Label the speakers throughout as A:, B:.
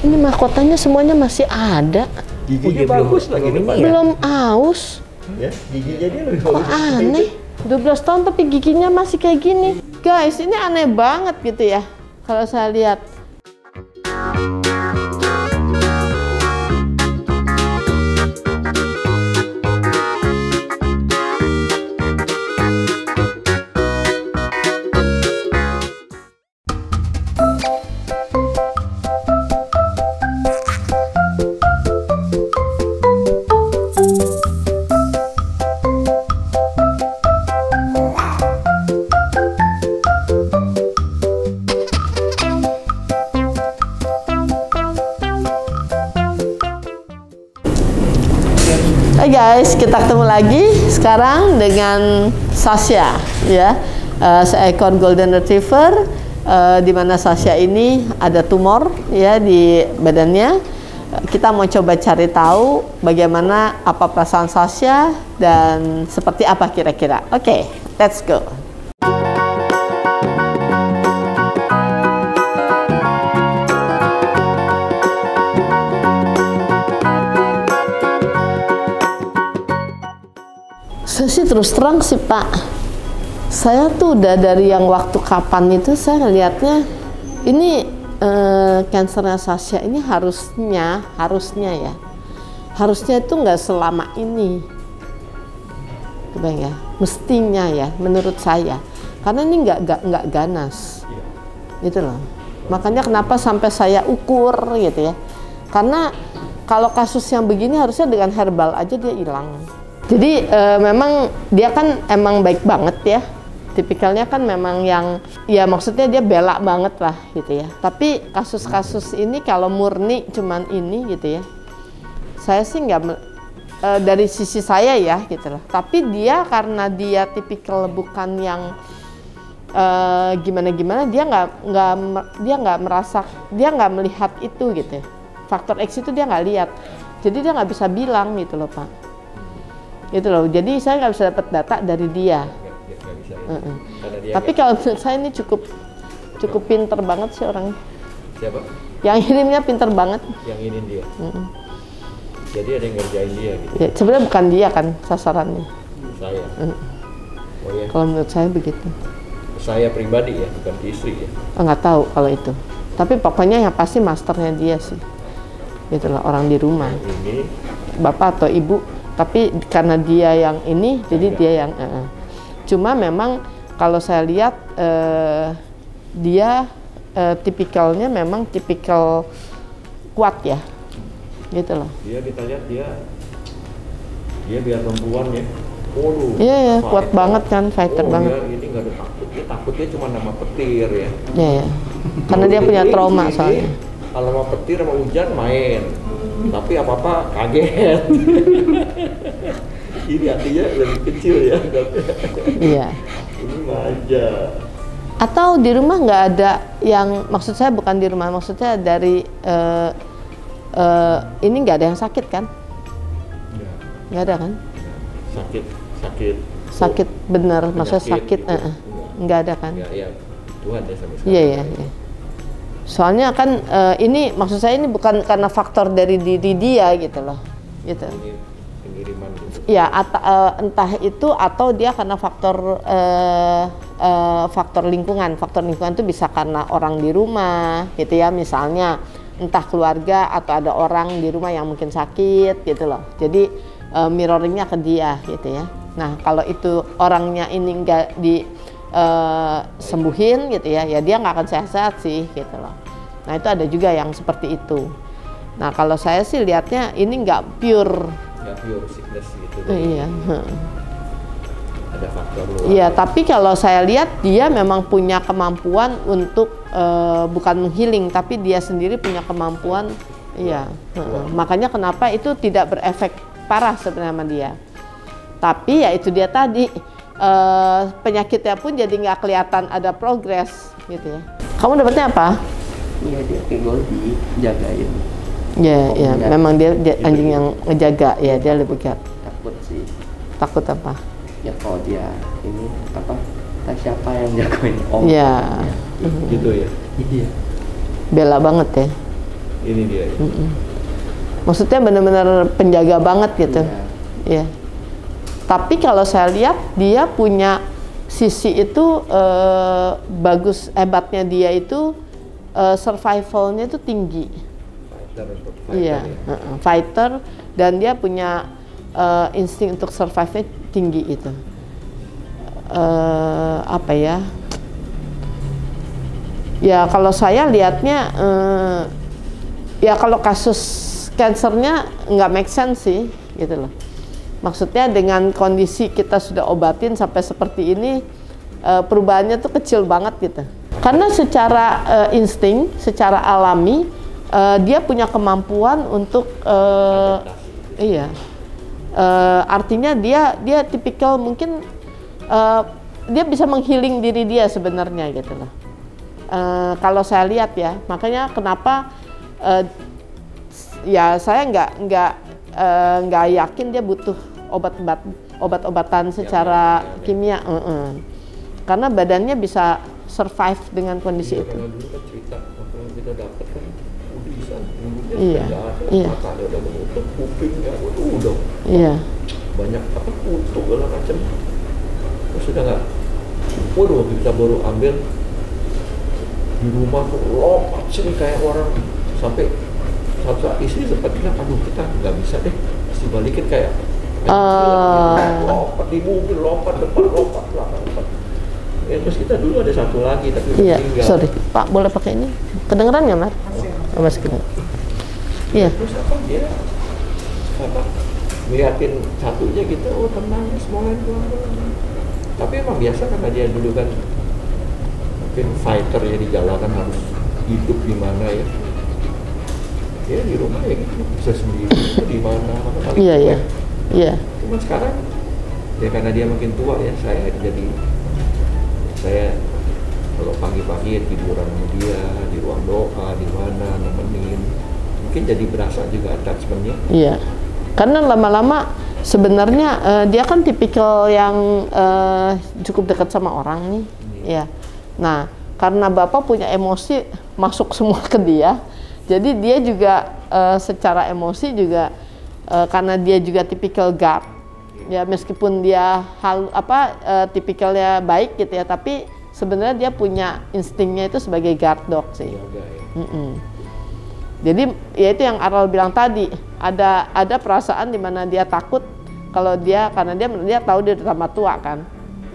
A: Ini mahkotanya semuanya masih ada.
B: Giginya bagus lagi nih Pak.
A: Belum aus.
B: Ya, giginya dia lebih
A: Kok
B: bagus.
A: aneh? 12 tahun tapi giginya masih kayak gini. Guys, ini aneh banget gitu ya. Kalau saya lihat. Hai guys, kita ketemu lagi sekarang dengan Sasha ya, seekor golden retriever, di mana Sasha ini ada tumor ya di badannya. Kita mau coba cari tahu bagaimana apa perasaan Sasha dan seperti apa kira-kira. Oke, let's go. Saya sih terus terang sih Pak, saya tuh udah dari yang waktu kapan itu saya ngelihatnya ini kansernya Sasha ini harusnya itu nggak selama ini, kebayang ya, mestinya ya menurut saya, karena ini nggak ganas, gitu loh. Makanya kenapa sampai saya ukur gitu ya, karena kalau kasus yang begini harusnya dengan herbal aja dia hilang. Jadi memang dia kan emang baik banget ya, tipikalnya kan memang yang ya maksudnya dia bela banget lah gitu ya. Tapi kasus-kasus ini kalau murni cuman ini gitu ya, saya sih nggak dari sisi saya ya gitu loh. Tapi dia karena dia tipikal bukan yang gimana-gimana, dia nggak merasa, dia nggak melihat itu gitu ya. Faktor X itu dia nggak lihat, jadi dia nggak bisa bilang gitu loh Pak. Gitu loh, jadi saya nggak bisa dapat data dari dia. Tapi kalau menurut saya ini cukup pinter banget sih orangnya.
B: Siapa?
A: Yang ngirimnya pinter banget.
B: Yang ini dia. Jadi ada yang ngerjain dia gitu.
A: Ya, sebenarnya bukan dia kan sasarannya.
B: Saya. Oh ya.
A: Kalau menurut saya begitu.
B: Saya pribadi ya, bukan istri ya.
A: Nggak tahu kalau itu. Tapi pokoknya yang pasti masternya dia sih. Gitu loh, orang di rumah.
B: Ini.
A: Bapak atau ibu. Tapi karena dia yang ini, jadi dia yang cuma memang kalau saya lihat dia tipikalnya memang tipikal kuat ya, gitu loh.
B: Dia kita lihat dia biar perempuan ya.
A: Iya ya, kuat banget kan, fighter banget.
B: Ini nggak ada takutnya, takutnya cuma nama petir ya.
A: Iya ya, karena dia punya trauma soalnya.
B: Kalau sama petir sama hujan main, tapi apa-apa kaget. Ini artinya lebih kecil ya.
A: Iya.
B: Ini manja.
A: Atau di rumah nggak ada yang, maksud saya bukan di rumah, maksudnya dari ini nggak ada yang sakit kan? Nggak ada kan? Sakit bener, maksudnya sakit, gitu. Nggak ada kan?
B: Ya, Tuhan ya sampai sekarang.
A: Iya. Soalnya kan ini maksud saya ini bukan karena faktor dari diri dia gitu loh, gitu.
B: Pengiriman gitu.
A: Ya, entah itu atau dia karena faktor lingkungan. Faktor lingkungan itu bisa karena orang di rumah, gitu ya. Misalnya entah keluarga atau ada orang di rumah yang mungkin sakit, gitu loh. Jadi mirroringnya ke dia, gitu ya. Nah, kalau itu orangnya ini enggak sembuhin gitu ya, dia nggak akan sehat-sehat sih gitu loh. Nah itu ada juga yang seperti itu. Nah kalau saya sih lihatnya ini nggak pure sickness gitu. Iya.
B: Ada faktor luar.
A: Iya, tapi kalau saya lihat dia memang punya kemampuan untuk bukan menghealing, tapi dia sendiri punya kemampuan. Iya. Makanya kenapa itu tidak berefek parah sebenarnya sama dia. Tapi ya itu dia tadi. Penyakitnya pun jadi nggak kelihatan ada progres gitu ya. Kamu dapatnya apa?
C: Iya, dia kayak Goldie, jagain.
A: Ya, memang dia anjing yang ngejaga ya, dia lebih
C: takut sih.
A: Takut apa?
C: Ya kalau dia ini apa? Tak siapa yang jagain om?
A: Ya.
B: Gitu ya.
C: Iya.
A: Bela banget ya.
B: Ini dia. Ya.
A: Maksudnya benar-benar penjaga banget gitu. Iya. Tapi kalau saya lihat dia punya sisi itu bagus, hebatnya dia itu survivalnya itu tinggi.
B: Fighter,
A: Iya,
B: ya.
A: Fighter, dan dia punya insting untuk survive-nya tinggi itu. Apa ya? Ya kalau saya lihatnya, ya kalau kasus cancernya nggak make sense sih, gitu loh. Maksudnya dengan kondisi kita sudah obatin sampai seperti ini, perubahannya tuh kecil banget gitu. Karena secara insting, secara alami, dia punya kemampuan untuk, iya, artinya dia tipikal mungkin dia bisa menghealing diri dia sebenarnya gitu loh. Kalau saya lihat ya, makanya kenapa ya saya nggak yakin dia butuh obat-obatan secara kimia, karena badannya bisa survive dengan kondisi itu.
B: Karena dulu kan cerita waktu kita dapat kan udah bisa,
A: Iya, iya.
B: matanya udah menutup, kupingnya udah
A: Iya.
B: banyak apa kutu segala macam. Terus sudah nggak, waduh waktu kita baru ambil di rumah tuh lompat sih kayak orang, sampai satu saat istri sempat bilang, aduh kita nggak bisa deh, mesti balikin kayak lompat di mobil, lompat depan, lompat belakang, lompat. Ya, terus kita dulu ada satu lagi tapi
A: Iya,
B: tinggal.
A: sorry Pak, boleh pakai ini? Kedengeran nggak Mar? Oh, masih kedengeran. Iya.
B: Terus apa dia apa ngeliatin satunya gitu, oh tenang semuanya pelan-pelan. Tapi emang biasa karena dia dulu kan mungkin fighter ya, di jalanan harus hidup di mana ya. Dia di rumah ya gitu, bisa sendiri di mana kali.
A: Iya, iya. Iya.
B: Cuma sekarang ya karena dia makin tua ya, saya kalau pagi-pagi tiduran sama dia di ruang doa, di mana nemenin, mungkin jadi berasa juga attachment-nya.
A: Iya. Karena lama-lama sebenarnya dia kan tipikal yang cukup dekat sama orang nih, ya. Nah, karena Bapak punya emosi masuk semua ke dia, jadi dia juga secara emosi juga karena dia juga tipikal guard, ya meskipun dia tipikalnya baik gitu ya, tapi sebenarnya dia punya instingnya itu sebagai guard dog sih. Jadi ya itu yang Aral bilang tadi, ada perasaan di mana dia takut kalau karena dia tahu dia udah tambah tua kan,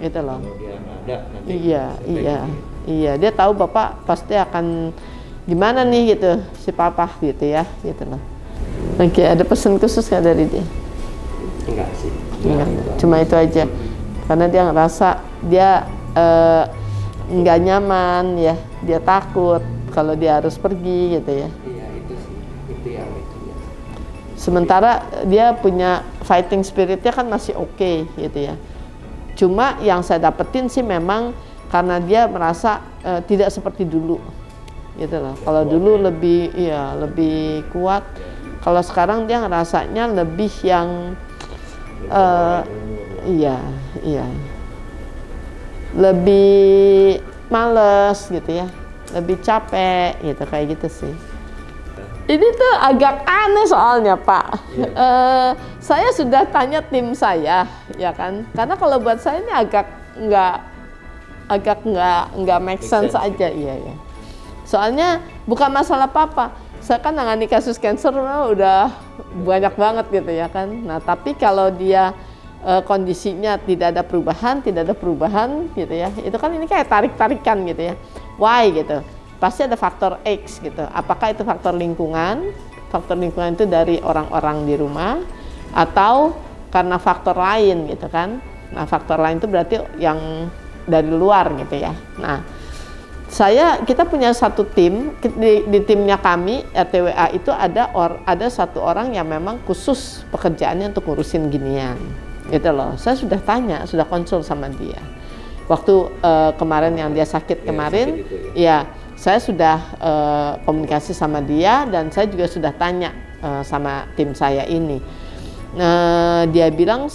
A: gitu loh.
B: Kalau dia nggak ada nanti
A: Iya, dia tahu Bapak pasti akan gimana nih gitu si Papa gitu ya, gitu loh. Oke, ada pesan khusus nggak dari dia?
C: Enggak sih.
A: Enggak, cuma itu aja. Karena dia ngerasa dia nggak nyaman ya, dia takut kalau dia harus pergi gitu ya.
C: Iya itu sih, itu yang itu ya.
A: Sementara dia punya fighting spiritnya kan masih oke gitu ya. Cuma yang saya dapetin sih memang karena dia merasa tidak seperti dulu gitu loh. Kalau dulu lebih kuat. Kalau sekarang dia ngerasanya lebih yang lebih males gitu ya, lebih capek gitu, kayak gitu sih. Ini tuh agak aneh soalnya Pak. Saya sudah tanya tim saya, ya kan? Karena kalau buat saya ini agak nggak make sense aja, iya ya. Soalnya bukan masalah Papa. Saya kan nangani kasus cancer udah banyak banget gitu ya kan. Nah tapi kalau dia kondisinya tidak ada perubahan gitu ya, itu kan ini kayak tarik-tarikan gitu ya. Why gitu? Pasti ada faktor X gitu. Apakah itu faktor lingkungan? Faktor lingkungan itu dari orang-orang di rumah atau karena faktor lain gitu kan. Nah, faktor lain itu berarti yang dari luar gitu ya. Nah, kita punya satu tim, di timnya kami RTWA itu ada satu orang yang memang khusus pekerjaannya untuk ngurusin ginian. Gitu loh. Saya sudah tanya, sudah konsul sama dia. Waktu kemarin yang dia sakit kemarin, ya saya sudah komunikasi sama dia dan saya juga sudah tanya sama tim saya ini. Dia bilang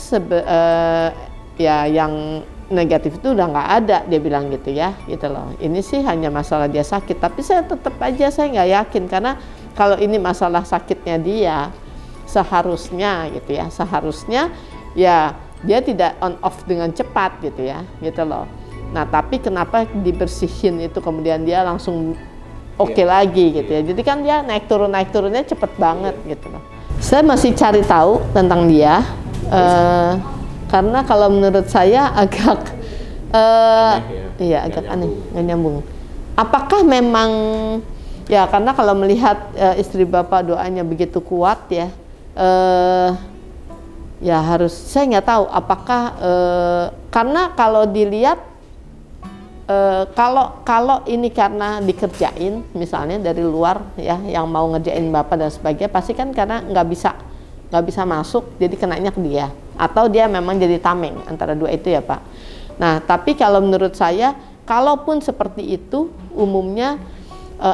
A: ya yang negatif itu udah nggak ada, dia bilang gitu ya, gitu loh. Ini sih hanya masalah dia sakit, tapi saya tetap aja saya nggak yakin karena kalau ini masalah sakitnya dia, seharusnya gitu ya, seharusnya ya dia tidak on off dengan cepat gitu ya, gitu loh. Nah tapi kenapa dibersihin itu kemudian dia langsung oke lagi gitu ya. Jadi kan dia naik turunnya cepet banget gitu loh. Saya masih cari tahu tentang dia karena kalau menurut saya agak iya agak aneh, nggak nyambung. Apakah memang ya karena kalau melihat istri Bapak doanya begitu kuat ya, ya harus, saya nggak tahu apakah karena kalau dilihat kalau ini karena dikerjain misalnya dari luar ya, yang mau ngerjain Bapak dan sebagainya, pasti kan karena nggak bisa masuk, jadi kenanya ke dia, atau dia memang jadi tameng, antara dua itu ya Pak. Nah tapi kalau menurut saya, kalaupun seperti itu, umumnya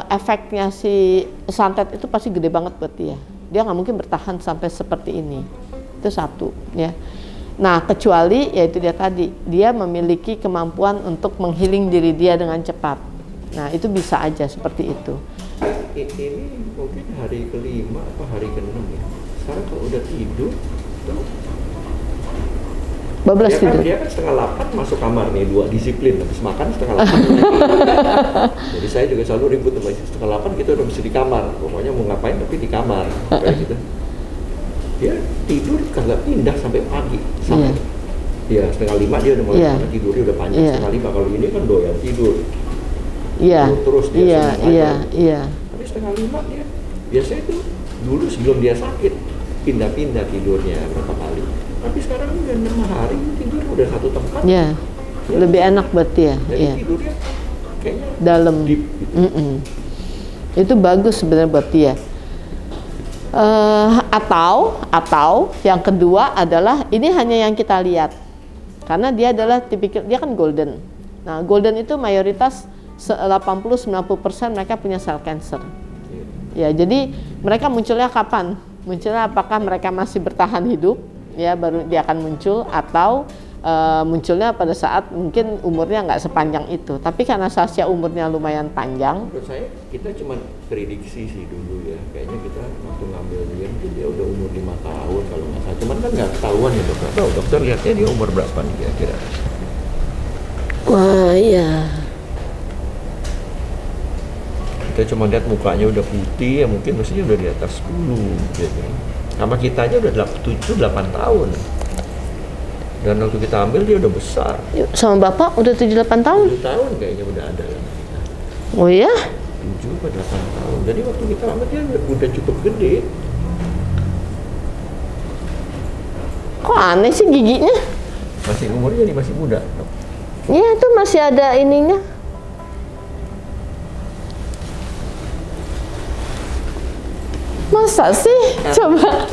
A: efeknya si santet itu pasti gede banget buat dia. Dia nggak mungkin bertahan sampai seperti ini. Itu satu ya. Nah kecuali yaitu dia tadi, dia memiliki kemampuan untuk menghealing diri dia dengan cepat. Nah itu bisa aja seperti itu.
B: Ini mungkin hari kelima atau hari ke-6 ya. Sekarang kalau udah tidur tuh
A: bablas tidur.
B: Dia kan 7:30 masuk kamar nih, 2 disiplin, habis makan 7:30. Jadi saya juga selalu ribut sama istri, 7:30 kita udah mesti di kamar, pokoknya mau ngapain tapi di kamar kayak gitu. Dia tidur kagak pindah sampai pagi, sampai ya 4:30 dia udah mulai tidurnya udah panjang. 4:30 kalau ini kan doyan tidur. Terus dia tapi 4:30 dia biasanya itu dulu sebelum dia sakit pindah-pindah tidurnya berapa kali. Tapi sekarang udah 6 hari tidur udah satu tempat.
A: Ya, lebih enak buat dia.
B: Jadi tidurnya kayaknya
A: dalam.
B: Deep, gitu.
A: Itu bagus sebenarnya buat dia. Atau yang kedua adalah ini hanya yang kita lihat, karena dia adalah tipikal, dia kan golden. Nah golden itu mayoritas 80-90% mereka punya sel cancer. Ya jadi mereka munculnya kapan? Munculnya apakah mereka masih bertahan hidup? Ya baru dia akan muncul, atau munculnya pada saat mungkin umurnya nggak sepanjang itu, tapi karena Sasha umurnya lumayan panjang.
B: Menurut saya kita cuma prediksi sih dulu ya, kayaknya kita waktu ngambil dia mungkin dia udah umur 5 tahun kalau nggak salah, cuman kan nggak ketahuan ya dokter. Tahu dokter lihatnya dia umur berapa nih kira-kira?
A: Wah iya.
B: Kita cuma lihat mukanya udah putih ya, mungkin mestinya udah di atas 10 gitu. Sama kita aja udah 7-8 tahun. Dan waktu kita ambil dia udah besar.
A: Sama Bapak udah 7-8 tahun?
B: 7 tahun kayaknya udah ada lah.
A: Oh iya?
B: 7-8 tahun. Jadi waktu kita ambil dia udah cukup gede.
A: Kok aneh sih giginya?
B: Masih umurnya nih masih muda.
A: Iya itu masih ada ininya. Masa sih? Coba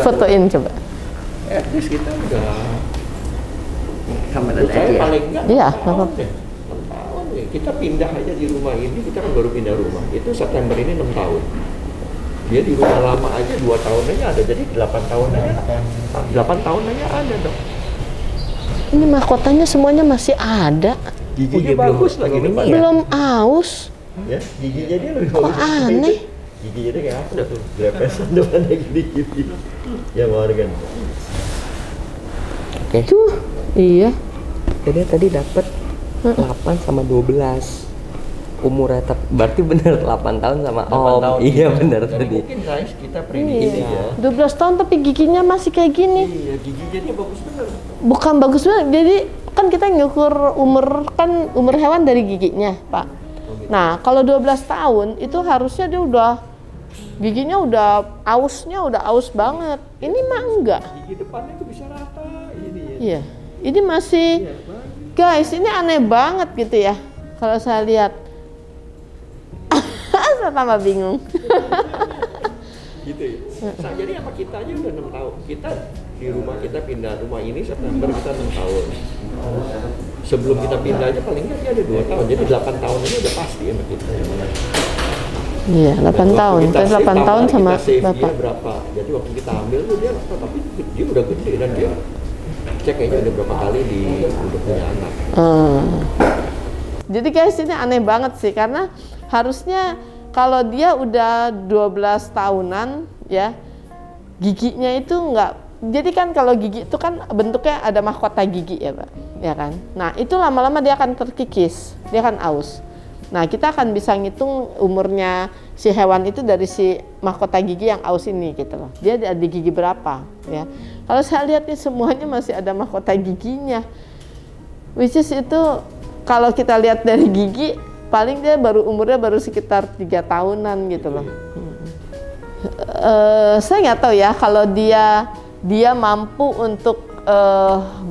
A: fotoin coba.
B: At least kita udah
C: Kamera aja ya?
B: paling enggak
A: Iya,
B: 6 tahun deh. 6 tahun nih. Kita pindah aja di rumah ini, kita kan baru pindah rumah. Itu September ini 6 tahun. Dia di rumah lama aja 2 tahun aja ada, jadi 8 tahun aja. 8 tahun aja ada dong.
A: Ini mahkotanya semuanya masih ada.
B: Giginya bagus lagi depan.
A: Belum aus.
B: Ya, giginya dia lebih
A: Kok
B: bagus.
A: aneh?
B: Giginya dia kayak apa tuh? Grepesan depannya gini-gini. Ya Morgan.
C: Oke.
A: Tuh, iya.
C: Jadi tadi dapat 8 sama 12. Umurnya berarti bener 8 tahun sama
B: 8
C: Om.
B: tahun.
C: Iya bener
B: Jadi
C: tadi.
B: mungkin guys kita prediksi ya.
A: 12 tahun tapi giginya masih kayak gini.
B: Iya, giginya dia bagus bener.
A: Bukan bagus banget. Jadi kan kita ngukur umur hewan dari giginya, Pak. Nah, kalau 12 tahun itu harusnya dia udah giginya udah aus banget. Ini mah enggak.
B: Gigi depannya tuh bisa rata ini ya.
A: Iya. Ini masih guys, ini aneh banget gitu ya. Kalau saya lihat. Saya tambah bingung.
B: Gitu ya. Jadi apa kita aja udah 6 tahun. Kita di rumah kita pindah rumah ini September kita 6 tahun. Sebelum kita pindah aja paling nggak dia ada 2 tahun. Jadi 8 tahun ini udah pasti sama kita.
A: Iya, 8 tahun. Kita 8 tahun sama Bapak.
B: Dia berapa? Jadi waktu kita ambil tuh dia tapi dia udah gede dan dia cek kayaknya udah berapa kali udah punya anak.
A: Jadi guys ini aneh banget sih, karena harusnya kalau dia udah 12 tahunan ya, giginya itu enggak. Jadi kan kalau gigi itu kan bentuknya ada mahkota gigi ya Pak, ya kan. Nah itu lama-lama dia akan terkikis, dia akan aus. Nah kita akan bisa ngitung umurnya si hewan itu dari si mahkota gigi yang aus ini gitu loh. Dia ada di gigi berapa ya. Kalau saya lihat nih semuanya masih ada mahkota giginya. Which is itu kalau kita lihat dari gigi paling dia umurnya baru sekitar 3 tahunan gitu loh. Saya nggak tahu ya kalau dia mampu untuk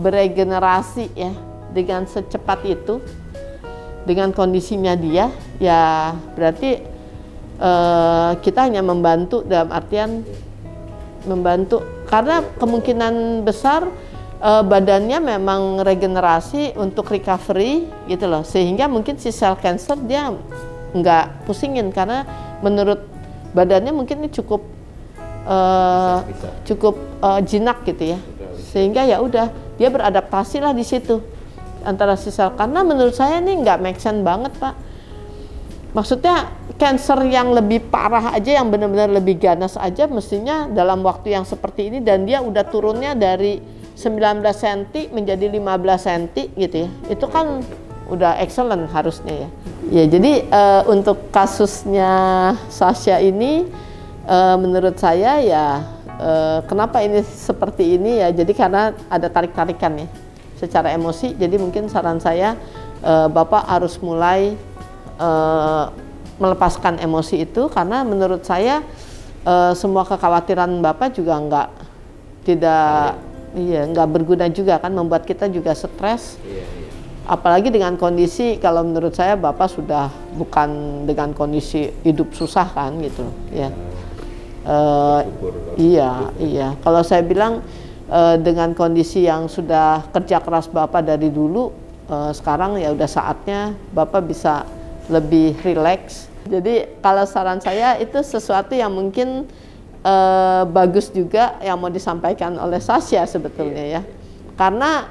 A: beregenerasi ya dengan secepat itu dengan kondisinya dia, ya berarti kita hanya membantu dalam artian membantu karena kemungkinan besar badannya memang regenerasi untuk recovery gitu loh, sehingga mungkin si sel cancer dia nggak pusingin karena menurut badannya mungkin ini cukup jinak gitu ya, sehingga ya udah dia beradaptasi lah di situ antara si sel. Karena menurut saya ini nggak make sense banget Pak. Maksudnya cancer yang lebih parah aja, yang benar-benar lebih ganas aja mestinya dalam waktu yang seperti ini, dan dia udah turunnya dari 19 cm menjadi 15 cm gitu ya, itu kan udah excellent harusnya ya. Ya jadi untuk kasusnya Sasha ini menurut saya ya kenapa ini seperti ini ya, jadi karena ada tarik-tarikan ya secara emosi. Jadi mungkin saran saya Bapak harus mulai melepaskan emosi itu, karena menurut saya semua kekhawatiran Bapak juga nggak berguna juga kan, membuat kita juga stres. Apalagi dengan kondisi, kalau menurut saya Bapak sudah bukan dengan kondisi hidup susah kan gitu ya. Iya. Kalau saya bilang dengan kondisi yang sudah kerja keras Bapak dari dulu, sekarang ya udah saatnya Bapak bisa lebih rileks. Jadi kalau saran saya itu sesuatu yang mungkin bagus juga yang mau disampaikan oleh Sasha sebetulnya ya. Karena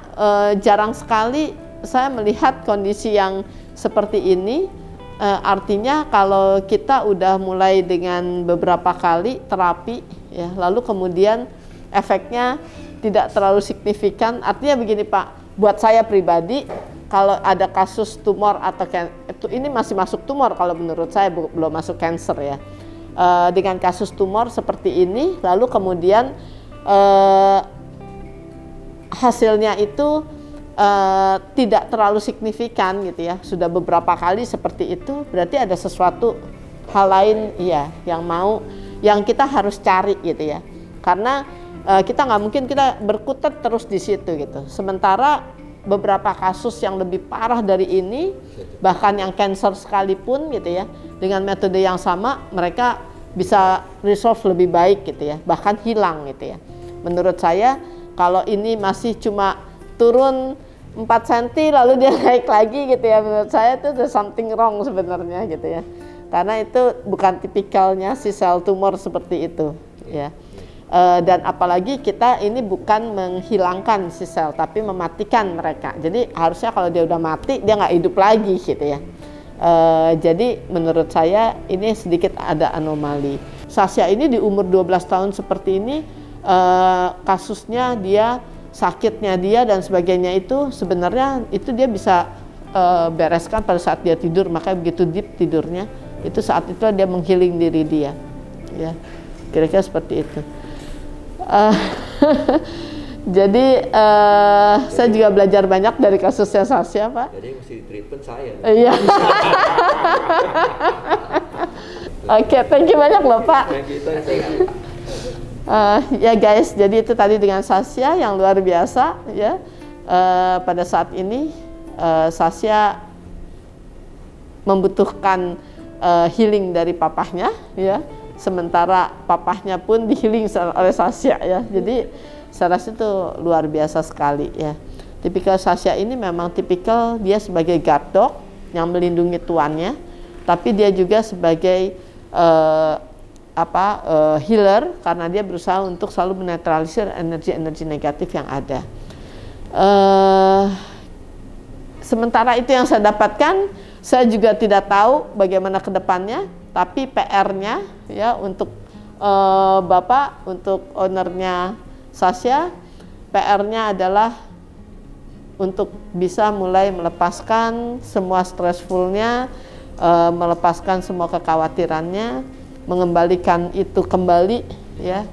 A: jarang sekali saya melihat kondisi yang seperti ini. Artinya kalau kita udah mulai dengan beberapa kali terapi ya, lalu kemudian efeknya tidak terlalu signifikan. Artinya begini Pak, buat saya pribadi kalau ada kasus tumor atau ini masih masuk tumor kalau menurut saya, belum masuk cancer ya. Dengan kasus tumor seperti ini, lalu kemudian hasilnya itu tidak terlalu signifikan gitu ya, sudah beberapa kali seperti itu, berarti ada sesuatu hal lain ya yang kita harus cari gitu ya. Karena kita nggak mungkin kita berkutat terus di situ gitu. Sementara beberapa kasus yang lebih parah dari ini, bahkan yang cancer sekalipun gitu ya, dengan metode yang sama mereka bisa resolve lebih baik gitu ya, bahkan hilang gitu ya. Menurut saya kalau ini masih cuma turun 4 cm lalu dia naik lagi gitu ya, menurut saya itu ada something wrong sebenarnya gitu ya. Karena itu bukan tipikalnya si sel tumor seperti itu ya. Dan apalagi kita ini bukan menghilangkan si sel tapi mematikan mereka. Jadi harusnya kalau dia udah mati dia nggak hidup lagi gitu ya. Jadi menurut saya ini sedikit ada anomali. Sasha ini di umur 12 tahun seperti ini, kasusnya dia, sakitnya dia dan sebagainya itu sebenarnya itu dia bisa bereskan pada saat dia tidur. Makanya begitu deep tidurnya, itu saat itu dia menghealing diri dia ya, kira-kira seperti itu. Jadi saya juga belajar banyak dari kasusnya Sasha Pak.
B: Jadi mesti treatment saya.
A: Iya. Oke, thank you banyak loh Pak. Ya guys, jadi itu tadi dengan Sasha yang luar biasa ya. Pada saat ini Sasha membutuhkan healing dari papahnya ya, sementara papahnya pun di-healing oleh Sasha ya. Jadi saya rasa itu luar biasa sekali ya. Tipikal Sasha ini memang tipikal dia sebagai guard dog yang melindungi tuannya, tapi dia juga sebagai healer karena dia berusaha untuk selalu menetralisir energi-energi negatif yang ada. Sementara itu yang saya dapatkan, saya juga tidak tahu bagaimana ke depannya, tapi PR-nya ya untuk Bapak, untuk ownernya Sasha, PR-nya adalah untuk bisa mulai melepaskan semua stressfulnya, melepaskan semua kekhawatirannya, mengembalikan itu kembali ya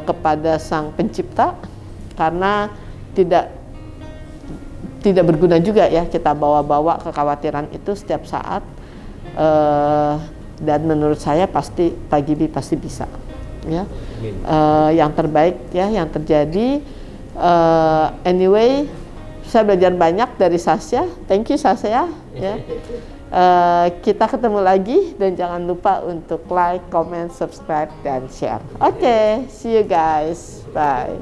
A: kepada Sang Pencipta, karena tidak berguna juga ya kita bawa-bawa kekhawatiran itu setiap saat. Dan menurut saya pasti Pak Gibi pasti bisa ya. Yang terbaik ya yang terjadi. Anyway, saya belajar banyak dari Sasha. Thank you Sasha ya. Kita ketemu lagi dan jangan lupa untuk like, comment, subscribe dan share. Oke, see you guys. Bye.